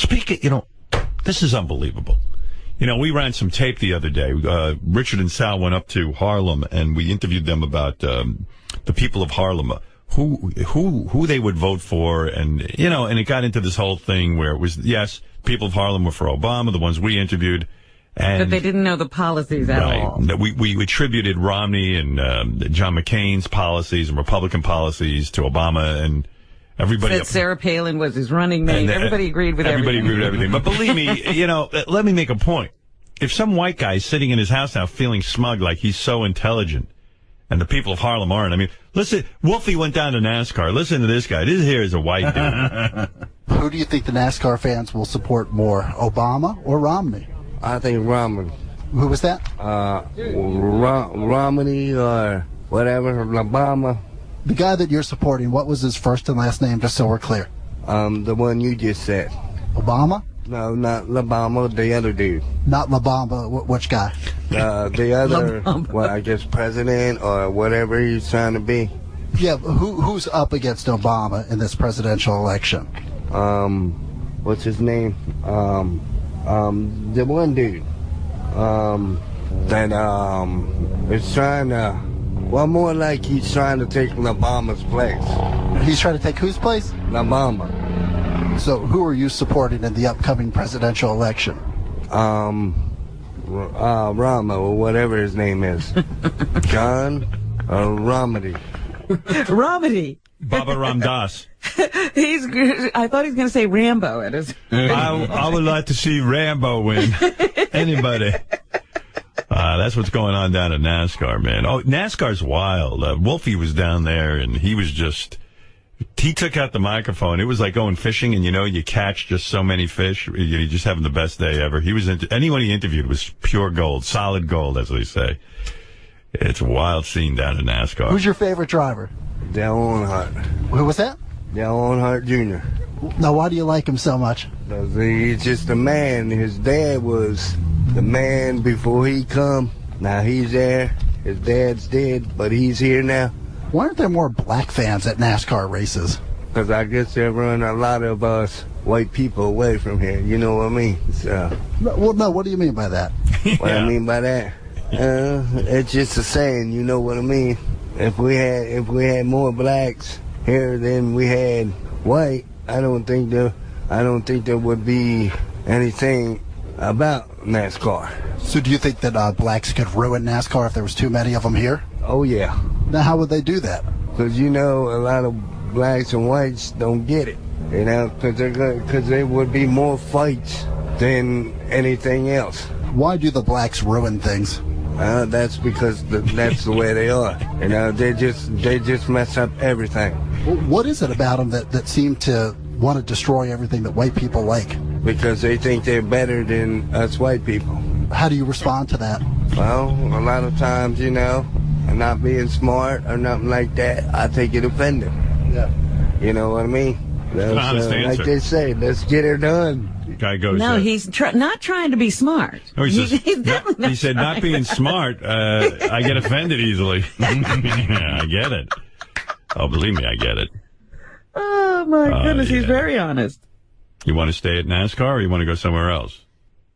Speaking, this is unbelievable. We ran some tape the other day. Richard and Sal went up to Harlem, and we interviewed them about the people of Harlem, who they would vote for, and and it got into this whole thing where it was, yes, people of Harlem were for Obama, the ones we interviewed. But they didn't know the policies at all. We attributed Romney and John McCain's policies and Republican policies to Obama, and everybody said Sarah Palin was his running mate. Everybody agreed with everything. Everybody agreed with everything. But believe me, let me make a point. If some white guy is sitting in his house now feeling smug like he's so intelligent, and the people of Harlem aren't, I mean, listen, Wolfie went down to NASCAR. Listen to this guy. This here is a white dude. Who do you think the NASCAR fans will support more, Obama or Romney? I think Romney. Who was that? Romney or whatever, Obama. The guy that you're supporting, what was his first and last name, just so we're clear? The one you just said. Obama? No, not Obama, the other dude. Not Obama, which guy? The other, well, I guess president or whatever he's trying to be. Yeah, who's up against Obama in this presidential election? What's his name? The one dude that is trying to, well, more like he's trying to take Obama's place. He's trying to take whose place? Obama. So who are you supporting in the upcoming presidential election? Rama, or whatever his name is. John Romney. Romney. Baba Ramdas. I thought he was going to say Rambo. I would like to see Rambo win. Anybody. That's what's going on down at NASCAR, man. Oh, NASCAR's wild. Wolfie was down there, and he took out the microphone. It was like going fishing, and you catch just so many fish. You're just having the best day ever. Anyone he interviewed was pure gold, solid gold, as they say. It's a wild scene down at NASCAR. Who's your favorite driver? Dale Earnhardt. Who was that? Dale Earnhardt Jr. Now, why do you like him so much? He's just a man. His dad was the man before he come. Now he's there. His dad's dead, but he's here now. Why aren't there more black fans at NASCAR races? Because I guess they run a lot of us white people away from here. You know what I mean? So. No, what do you mean by that? What I mean by that? It's just a saying. You know what I mean? If we had more blacks here than we had white, I don't think there would be anything about NASCAR. So do you think that blacks could ruin NASCAR if there was too many of them here? Oh yeah. Now how would they do that? Because a lot of blacks and whites don't get it. Because there would be more fights than anything else. Why do the blacks ruin things? That's because that's the way they are. They just mess up everything. Well, what is it about them that seem to want to destroy everything that white people like? Because they think they're better than us white people. How do you respond to that? Well, a lot of times, not being smart or nothing like that, I take it offended. Yeah. You know what I mean? Honest answer. Like they say, let's get her done. Guy goes, no, he's not trying to be smart. Oh, he said, not being smart, I get offended easily. Yeah, I get it. Oh, believe me, I get it. Oh, my goodness, he's very honest. You want to stay at NASCAR or you want to go somewhere else?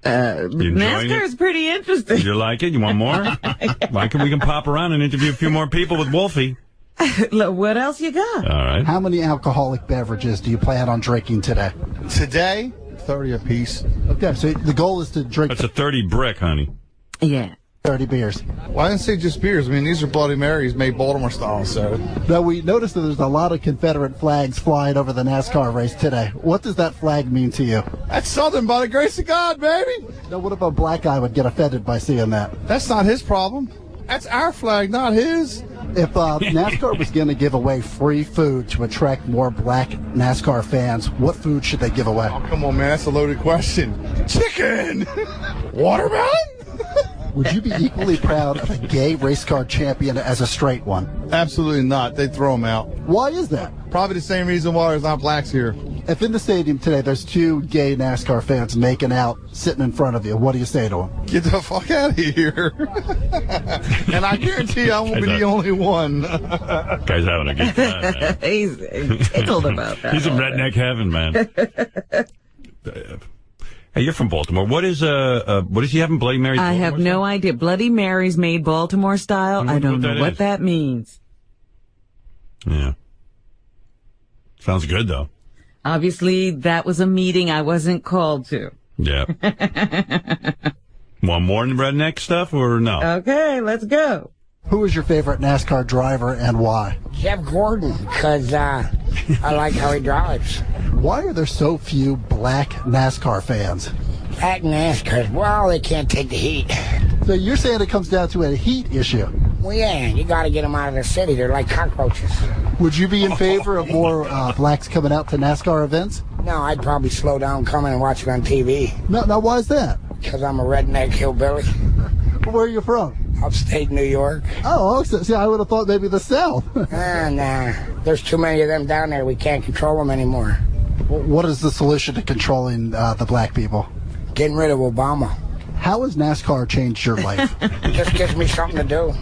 NASCAR is pretty interesting. You like it? You want more? We can pop around and interview a few more people with Wolfie. Look, what else you got? All right. How many alcoholic beverages do you plan on drinking today? Today, 30 apiece. Okay, so the goal is to drink... That's a 30 brick, honey. Yeah. 30 beers. Well, I didn't say just beers. I mean, these are Bloody Marys made Baltimore style, so... Now, we noticed that there's a lot of Confederate flags flying over the NASCAR race today. What does that flag mean to you? That's something by the grace of God, baby! Now, what if a black guy would get offended by seeing that? That's not his problem. That's our flag, not his. If NASCAR was going to give away free food to attract more black NASCAR fans, what food should they give away? Oh, come on, man. That's a loaded question. Chicken! Watermelon? Would you be equally proud of a gay race car champion as a straight one? Absolutely not. They'd throw him out. Why is that? Probably the same reason why there's not blacks here. If in the stadium today there's two gay NASCAR fans making out sitting in front of you, what do you say to them? Get the fuck out of here. And I guarantee you I won't be the only one. Guy's having a good time, man. He's tickled about that. He's in redneck heaven, man. Hey, you're from Baltimore. What is he having? Bloody Mary's? I have no idea. Bloody Mary's made Baltimore style. I don't know what that means. Yeah. Sounds good, though. Obviously, that was a meeting I wasn't called to. Yeah. Want more redneck stuff or no? Okay, let's go. Who is your favorite NASCAR driver and why? Jeff Gordon, because I like how he drives. Why are there so few black NASCAR fans? Black NASCAR, well, they can't take the heat. So you're saying it comes down to a heat issue? Well, yeah, you got to get them out of the city. They're like cockroaches. Would you be in favor of more blacks coming out to NASCAR events? No, I'd probably slow down coming and watch it on TV. No, why is that? Because I'm a redneck hillbilly. Where are you from? Upstate New York. Oh, see, I would have thought maybe the South. Nah. There's too many of them down there. We can't control them anymore. What is the solution to controlling the black people? Getting rid of Obama. How has NASCAR changed your life? It just gives me something to do.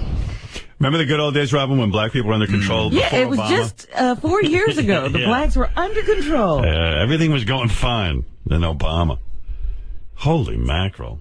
Remember the good old days, Robin, when black people were under control? Yeah, it was Obama? just 4 years ago. The blacks were under control. Everything was going fine. Then Obama. Holy mackerel.